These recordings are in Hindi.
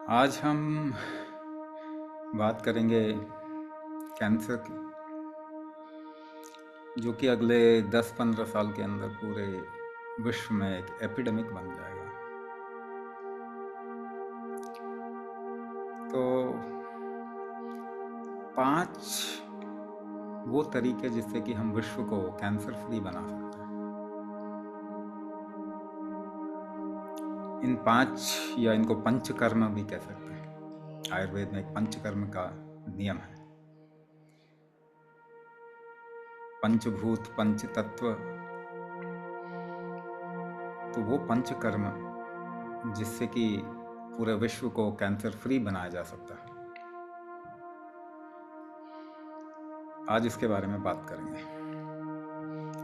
आज हम बात करेंगे कैंसर की, जो कि अगले 10-15 साल के अंदर पूरे विश्व में एक एपिडेमिक बन जाएगा। तो 5 वो तरीके जिससे कि हम विश्व को कैंसर फ्री बना सकते हैं। इन 5 या इनको पंचकर्म भी कह सकते हैं। आयुर्वेद में एक पंचकर्म का नियम है। पंचभूत पंच तत्व, तो वो पंचकर्म जिससे कि पूरे विश्व को कैंसर फ्री बनाया जा सकता है, आज इसके बारे में बात करेंगे।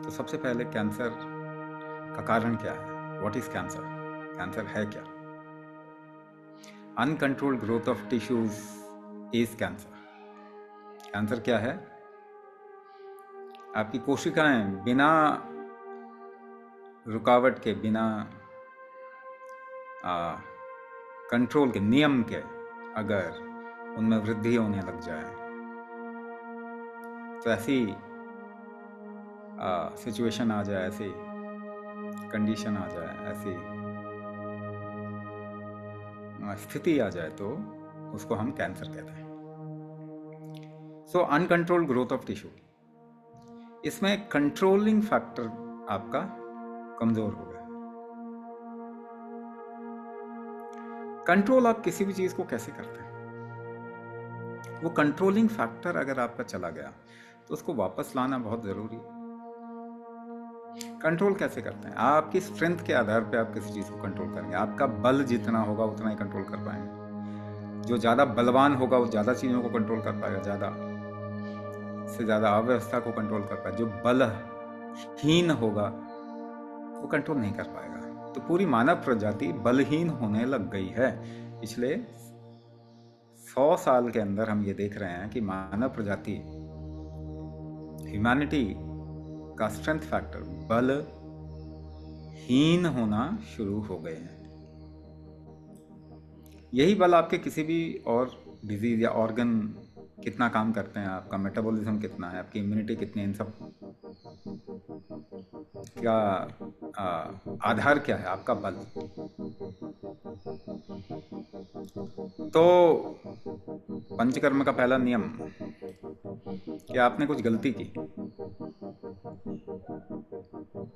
तो सबसे पहले कैंसर का कारण क्या है? What is cancer? कैंसर है क्या? Uncontrolled growth of tissues is cancer. Cancer क्या है? आपकी कोशिकाएं बिना रुकावट के, बिना कंट्रोल के, नियम के, अगर उनमें वृद्धि होने लग जाए तो ऐसी सिचुएशन आ जाए, ऐसी कंडीशन आ जाए, ऐसी स्थिति आ जाए, तो उसको हम कैंसर कहते हैं। सो अनकंट्रोल्ड ग्रोथ ऑफ टिश्यू, इसमें कंट्रोलिंग फैक्टर आपका कमजोर हो गया। कंट्रोल आप किसी भी चीज को कैसे करते हैं? वो कंट्रोलिंग फैक्टर अगर आपका चला गया तो उसको वापस लाना बहुत जरूरी है। कंट्रोल कैसे करते हैं? आपकी स्ट्रेंथ के आधार पे आप किसी चीज को कंट्रोल करेंगे। आपका बल जितना होगा उतना ही कंट्रोल कर पाएंगे। जो ज्यादा बलवान होगा वो ज्यादा चीजों को कंट्रोल कर पाएगा, ज्यादा से ज्यादा अव्यवस्था को कंट्रोल कर पाएगा। जो बलहीन होगा वो कंट्रोल नहीं कर पाएगा। तो पूरी मानव प्रजाति बलहीन होने लग गई है। पिछले 100 साल के अंदर हम ये देख रहे हैं कि मानव प्रजाति, ह्यूमैनिटी का स्ट्रेंथ फैक्टर बलहीन होना शुरू हो गए हैं। यही बल आपके किसी भी और डिजीज या ऑर्गन कितना काम करते हैं, आपका मेटाबॉलिज्म कितना है, आपकी इम्यूनिटी कितनी है, इन सब क्या आधार क्या है? आपका बल। तो पंचकर्म का पहला नियम कि आपने कुछ गलती की,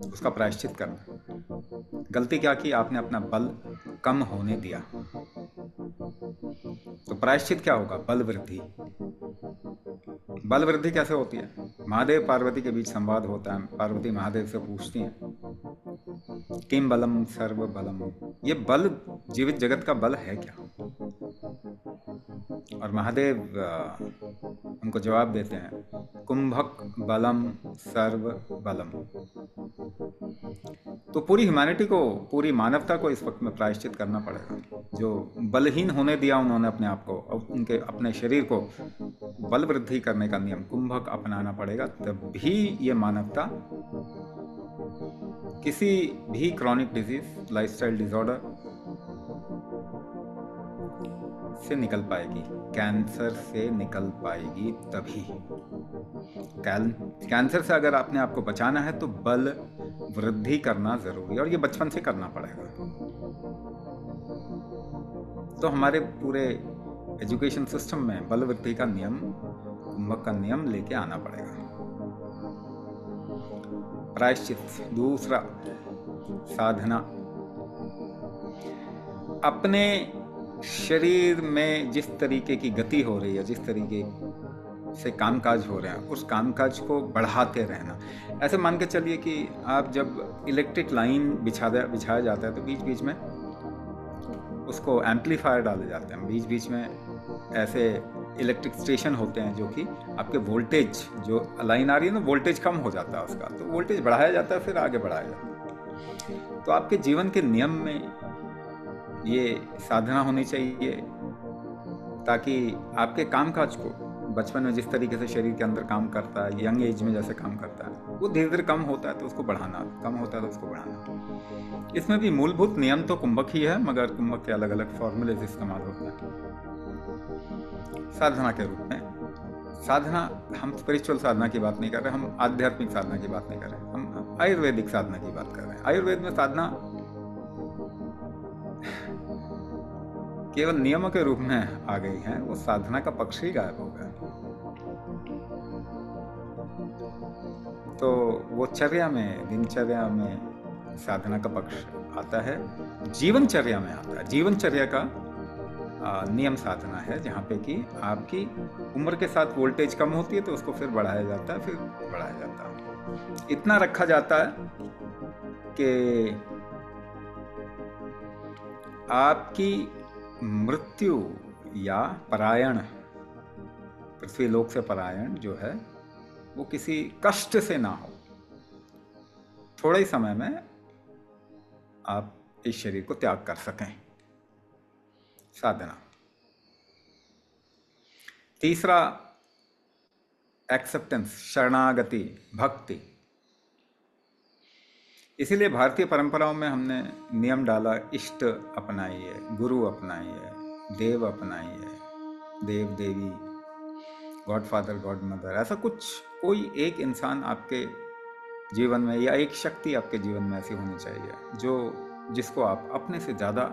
उसका प्रायश्चित करना। गलती क्या की? आपने अपना बल कम होने दिया। तो प्रायश्चित क्या होगा? बल वृद्धि। बल वृद्धि कैसे होती है? महादेव पार्वती के बीच संवाद होता है। पार्वती महादेव से पूछती हैं, किम बलम सर्व बलम, ये बल जीवित जगत का बल है क्या? और महादेव उनको जवाब देते हैं, कुंभक बलम सर्व बलम। तो पूरी ह्यूमैनिटी को, पूरी मानवता को इस वक्त में प्रायश्चित करना पड़ेगा। जो बलहीन होने दिया उन्होंने अपने आप को, उनके अपने शरीर को बल वृद्धि करने का नियम कुंभक अपनाना पड़ेगा। तब भी ये मानवता किसी भी क्रॉनिक डिजीज, लाइफस्टाइल डिसऑर्डर से निकल पाएगी, कैंसर से निकल पाएगी। तभी कैंसर से अगर आपने आपको बचाना है तो बल वृद्धि करना जरूरी है, और ये बचपन से करना पड़ेगा। तो हमारे पूरे एजुकेशन सिस्टम में बल वृद्धि का नियम, कुंभक का नियम लेके आना पड़ेगा। प्रायश्चित, दूसरा साधना। अपने शरीर में जिस तरीके की गति हो रही है, जिस तरीके से कामकाज हो रहे हैं, उस कामकाज को बढ़ाते रहना। ऐसे मान के चलिए कि आप जब इलेक्ट्रिक लाइन बिछाया जाता है तो बीच बीच में उसको एम्पलीफायर डाले जाते हैं। बीच बीच में ऐसे इलेक्ट्रिक स्टेशन होते हैं जो कि आपके वोल्टेज, जो लाइन आ रही है ना, वोल्टेज कम हो जाता है उसका, तो वोल्टेज बढ़ाया जाता है, फिर आगे बढ़ाया जाता है। तो आपके जीवन के नियम में ये साधना होनी चाहिए, ताकि आपके कामकाज को, बचपन में जिस तरीके से शरीर के अंदर काम करता है, यंग एज में जैसे काम करता है, वो धीरे धीरे कम होता है तो उसको बढ़ाना, कम होता है तो उसको बढ़ाना। इसमें भी मूलभूत नियम तो कुंभक ही है, मगर कुंभक के अलग अलग फॉर्मूले इस्तेमाल होते हैं साधना के रूप में। साधना, हम स्पिरिचुअल साधना की बात नहीं कर रहे, हम आध्यात्मिक साधना की बात नहीं कर रहे, हम आयुर्वेदिक साधना की बात कर रहे हैं। आयुर्वेद में साधना केवल नियमों के रूप में आ गई है, वो साधना का पक्ष ही गायब हो गया। तो वो चर्या में, दिनचर्या में साधना का पक्ष आता है, जीवनचर्या में आता है। जीवनचर्या का नियम साधना है, जहाँ पे कि आपकी उम्र के साथ वोल्टेज कम होती है तो उसको फिर बढ़ाया जाता है, फिर बढ़ाया जाता है। इतना रखा जाता है कि आपकी मृत्यु या पलायन, पृथ्वी लोक से पलायन जो है वो किसी कष्ट से ना हो। थोड़े ही समय में आप इस शरीर को त्याग कर सकें। साधना। तीसरा, एक्सेप्टेंस, शरणागति, भक्ति। इसीलिए भारतीय परंपराओं में हमने नियम डाला, इष्ट अपनाइए, गुरु अपनाइए, देव अपनाइए, देव देवी, गॉड फादर, गॉड मदर। ऐसा कुछ, कोई एक इंसान आपके जीवन में या एक शक्ति आपके जीवन में ऐसी होनी चाहिए जो, जिसको आप अपने से ज़्यादा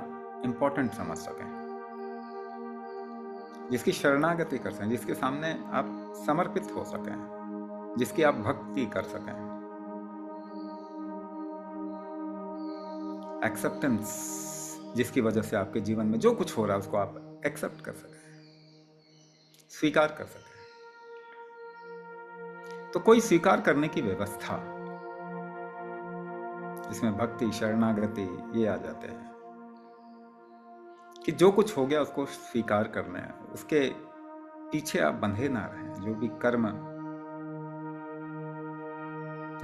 इम्पोर्टेंट समझ सकें, जिसकी शरणागति कर सकें, जिसके सामने आप समर्पित हो सकें, जिसकी आप भक्ति कर सकें। एक्सेप्टेंस, जिसकी वजह से आपके जीवन में जो कुछ हो रहा है उसको आप एक्सेप्ट कर सकें, स्वीकार कर सकें। तो कोई स्वीकार करने की व्यवस्था, जिसमें भक्ति, शरणागति ये आ जाते हैं कि जो कुछ हो गया उसको स्वीकार करना है, उसके पीछे आप बंधे ना रहें। जो भी कर्म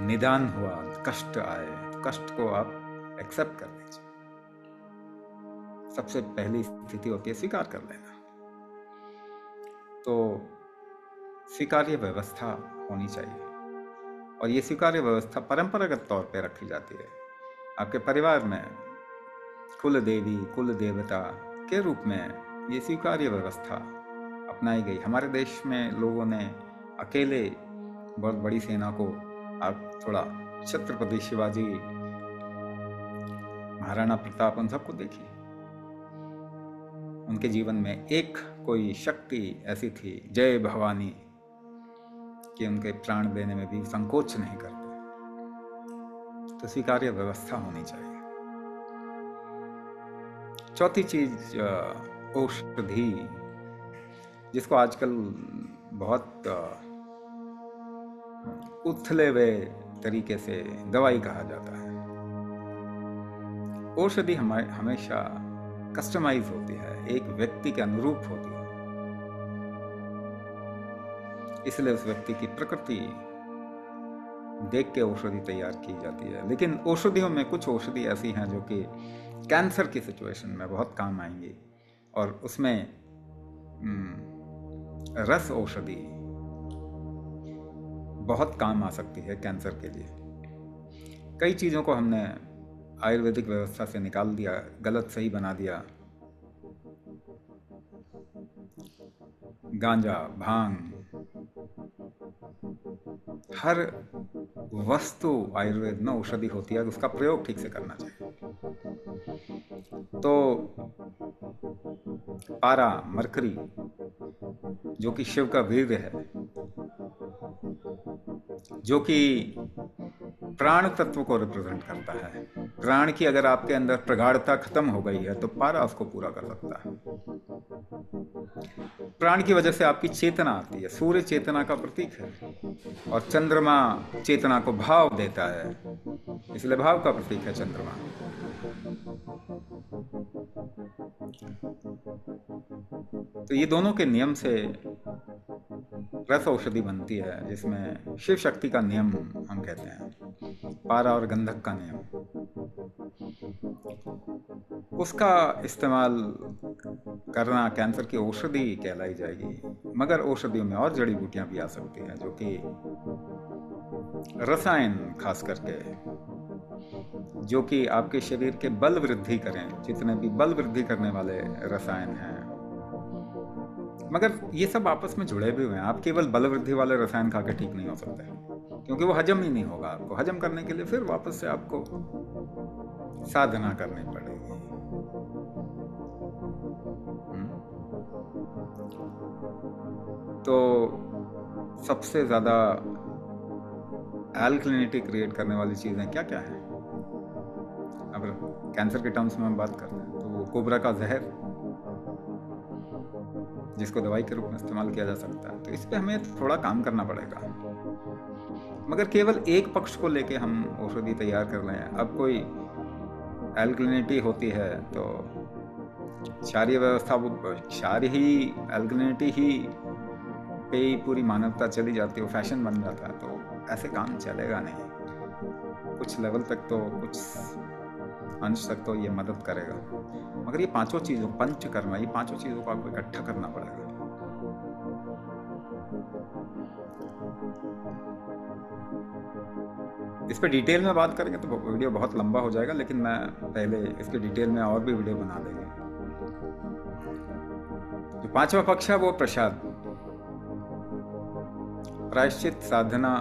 निदान हुआ, कष्ट आए, कष्ट को आप एक्सेप्ट कर लीजिए। सबसे पहली स्थिति होती है स्वीकार कर लेना। तो स्वीकार्य व्यवस्था होनी चाहिए, और ये स्वीकार्य व्यवस्था परंपरागत तौर पे रखी जाती है। आपके परिवार में कुल देवी, कुल देवता के रूप में ये स्वीकार्य व्यवस्था अपनाई गई। हमारे देश में लोगों ने अकेले बहुत बड़ी सेना को, आप थोड़ा छत्रपति शिवाजी, महाराणा प्रताप, उन सबको देखिए, उनके जीवन में एक कोई शक्ति ऐसी थी, जय भवानी, कि उनके प्राण देने में भी संकोच नहीं करते। तो स्वीकार्य व्यवस्था होनी चाहिए। चौथी चीज, औषधि, जिसको आजकल बहुत उथले हुए तरीके से दवाई कहा जाता है। औषधि हमेशा कस्टमाइज होती है, एक व्यक्ति के अनुरूप होती है, इसलिए उस व्यक्ति की प्रकृति देख के औषधि तैयार की जाती है। लेकिन औषधियों में कुछ औषधि ऐसी हैं जो कि कैंसर की सिचुएशन में बहुत काम आएंगी, और उसमें रस औषधि बहुत काम आ सकती है कैंसर के लिए। कई चीज़ों को हमने आयुर्वेदिक व्यवस्था से निकाल दिया, गलत सही बना दिया। गांजा, भांग, हर वस्तु आयुर्वेद में औषधि होती है, उसका प्रयोग ठीक से करना चाहिए। तो पारा, मरकरी, जो कि शिव का वीर्य है, जो कि प्राण तत्व को रिप्रेजेंट करता है। प्राण की अगर आपके अंदर प्रगाढ़ता खत्म हो गई है तो पारा उसको पूरा कर सकता है। प्राण की वजह से आपकी चेतना आती है, सूर्य चेतना का प्रतीक है, और चंद्रमा चेतना को भाव देता है, इसलिए भाव का प्रतीक है चंद्रमा। तो ये दोनों के नियम से रस औषधि बनती है, जिसमें शिव शक्ति का नियम हम कहते हैं, पारा और गंधक का नियम। उसका इस्तेमाल करना कैंसर की औषधि कहलाई जाएगी। मगर औषधियों में और जड़ी बूटियां भी आ सकती हैं, जो कि रसायन खास करके जो कि आपके शरीर के बल वृद्धि करें, जितने भी बल वृद्धि करने वाले रसायन हैं, मगर ये सब आपस में जुड़े भी हुए हैं। आप केवल बल वृद्धि वाले रसायन खा के ठीक नहीं हो सकते, क्योंकि वो हजम ही नहीं होगा। आपको हजम करने के लिए फिर वापस से आपको साधना करनी पड़ेगी। तो सबसे ज़्यादा एल्कलिनिटी क्रिएट करने वाली चीज़ें क्या क्या हैं? अगर कैंसर के टर्म्स में हम बात करते हैं तो वो कोबरा का जहर, जिसको दवाई के रूप में इस्तेमाल किया जा सकता है। तो इस पे हमें थोड़ा काम करना पड़ेगा, मगर केवल एक पक्ष को लेके हम औषधि तैयार कर रहे हैं। अब कोई एल्कलिनिटी होती है तो क्षारीय व्यवस्था, वो क्षारीय एल्कलिनिटी ही पे ही पूरी मानवता चली जाती है, वो फैशन बन जाता है। तो ऐसे काम चलेगा नहीं। कुछ लेवल तक तो, कुछ अंश तक तो ये मदद करेगा, मगर ये पांचों चीज़ों, पंचकर्म, ये पांचों चीज़ों को आपको इकट्ठा करना पड़ेगा। इस पर डिटेल में बात करेंगे तो वीडियो बहुत लंबा हो जाएगा, लेकिन मैं पहले इसके डिटेल में और भी वीडियो बना देंगे। जो पांचवा पक्ष है वो प्रसाद, प्रायश्चित, साधना,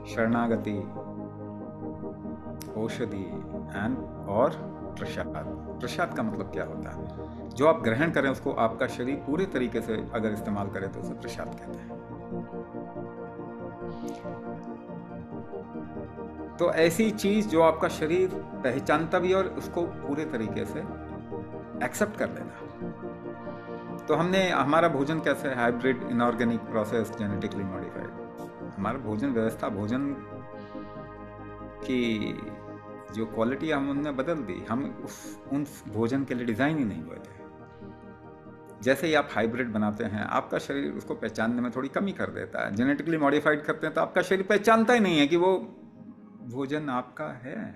शरणागति, औषधि एंड और प्रसाद। प्रसाद का मतलब क्या होता है? जो आप ग्रहण करें उसको आपका शरीर पूरे तरीके से अगर इस्तेमाल करे तो उसे प्रसाद कहते हैं। तो ऐसी चीज जो आपका शरीर पहचानता भी और उसको पूरे तरीके से एक्सेप्ट कर लेना। तो हमारा भोजन कैसे है? Hybrid, inorganic, process, genetically modified. हमारा भोजन व्यवस्था, भोजन की जो क्वालिटी हमने बदल दी। हम उन भोजन के लिए डिज़ाइन ही नहीं हुए थे। जैसे ही आप हाइब्रिड बनाते हैं, आपका शरीर उसको पहचानने में थोड़ी कमी कर देता है। जेनेटिकली मॉडिफाइड करते हैं तो आपका शरीर पहचानता ही नहीं है कि वो भोजन आपका है।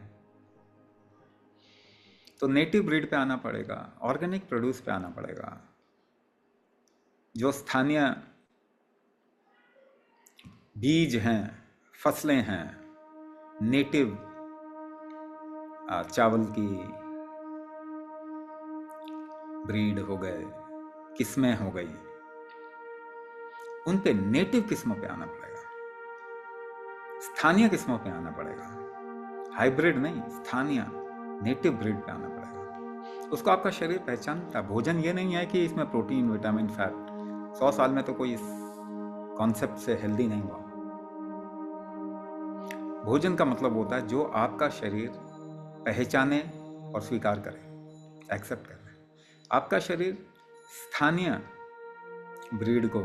तो नेटिव ब्रीड पे आना पड़ेगा, ऑर्गेनिक प्रोड्यूस पे आना पड़ेगा, जो स्थानीय बीज हैं, फसलें हैं, नेटिव चावल की ब्रीड हो गए, किस्में हो गई, उन पे नेटिव किस्मों पे आना पड़ेगा, स्थानीय किस्मों पे आना पड़ेगा। हाइब्रिड नहीं, स्थानीय नेटिव ब्रीड पे आना पड़ेगा। उसको आपका शरीर पहचानता। भोजन ये नहीं है कि इसमें प्रोटीन, विटामिन, फैट। 100 साल में तो कोई इस कॉन्सेप्ट से हेल्दी नहीं हुआ। भोजन का मतलब होता है जो आपका शरीर पहचाने और स्वीकार करे, एक्सेप्ट करे। आपका शरीर स्थानीय ब्रीड को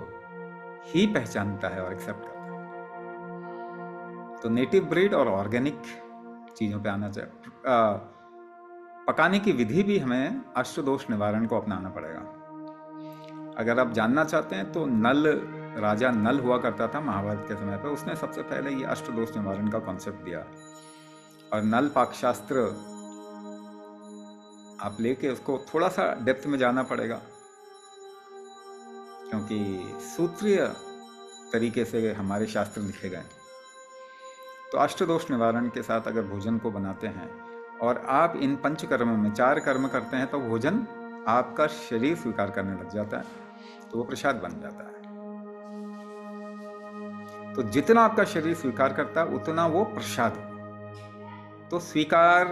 ही पहचानता है और एक्सेप्ट करता है। तो नेटिव ब्रीड और ऑर्गेनिक चीज़ों पे आना चाहिए। पकाने की विधि भी हमें अष्टदोष निवारण को अपनाना पड़ेगा। अगर आप जानना चाहते हैं तो राजा नल हुआ करता था महाभारत के समय पे। उसने सबसे पहले ये अष्टदोष निवारण का कॉन्सेप्ट दिया, और नल पाकशास्त्र आप लेके उसको थोड़ा सा डेप्थ में जाना पड़ेगा, क्योंकि सूत्रीय तरीके से हमारे शास्त्र लिखे गए। तो अष्टदोष निवारण के साथ अगर भोजन को बनाते हैं और आप इन पंचकर्मों में 4 कर्म करते हैं तो भोजन आपका शरीर स्वीकार करने लग जाता है, तो वो प्रसाद बन जाता है। तो जितना आपका शरीर स्वीकार करता है उतना वो प्रसाद। तो स्वीकार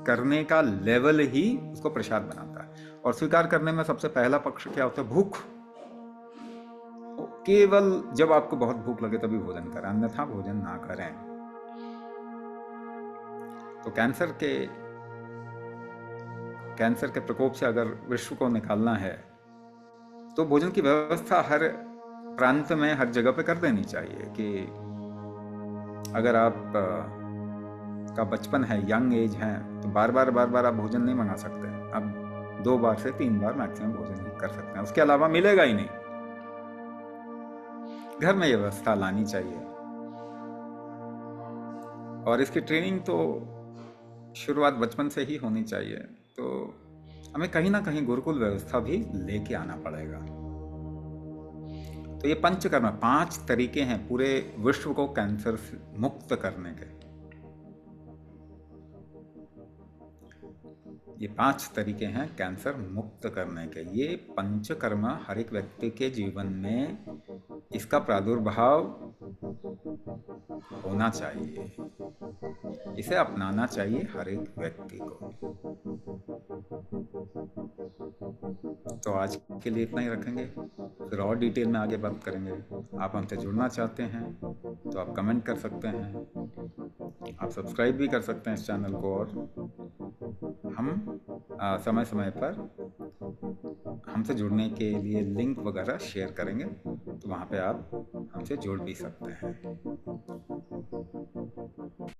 करने का लेवल ही उसको प्रसाद बनाता है। और स्वीकार करने में सबसे पहला पक्ष क्या होता है? भूख। केवल जब आपको बहुत भूख लगे तभी भोजन करें, अन्यथा भोजन ना करें। तो कैंसर के प्रकोप से अगर विश्व को निकालना है तो भोजन की व्यवस्था हर प्रांत में, हर जगह पे कर देनी चाहिए। कि अगर आप का बचपन है, यंग एज है, तो बार बार आप भोजन नहीं मंगा सकते। आप 2 बार से 3 बार मैक्सिमम भोजन ही कर सकते हैं, उसके अलावा मिलेगा ही नहीं। घर में ये व्यवस्था लानी चाहिए। और इसकी ट्रेनिंग तो शुरुआत बचपन से ही होनी चाहिए। तो हमें कहीं ना कहीं गुरुकुल व्यवस्था भी लेके आना पड़ेगा। तो ये पंचकर्म 5 तरीके हैं पूरे विश्व को कैंसर से मुक्त करने के। ये 5 तरीके हैं कैंसर मुक्त करने के। ये पंचकर्म हर एक व्यक्ति के जीवन में इसका प्रादुर्भाव होना चाहिए, इसे अपनाना चाहिए हर एक व्यक्ति को। तो आज के लिए इतना ही रखेंगे, फिर और डिटेल में आगे बात करेंगे। आप हमसे जुड़ना चाहते हैं तो आप कमेंट कर सकते हैं, आप सब्सक्राइब भी कर सकते हैं इस चैनल को, और हम समय समय पर हमसे जुड़ने के लिए लिंक वगैरह शेयर करेंगे, तो वहाँ पे आप हमसे जुड़ भी सकते हैं।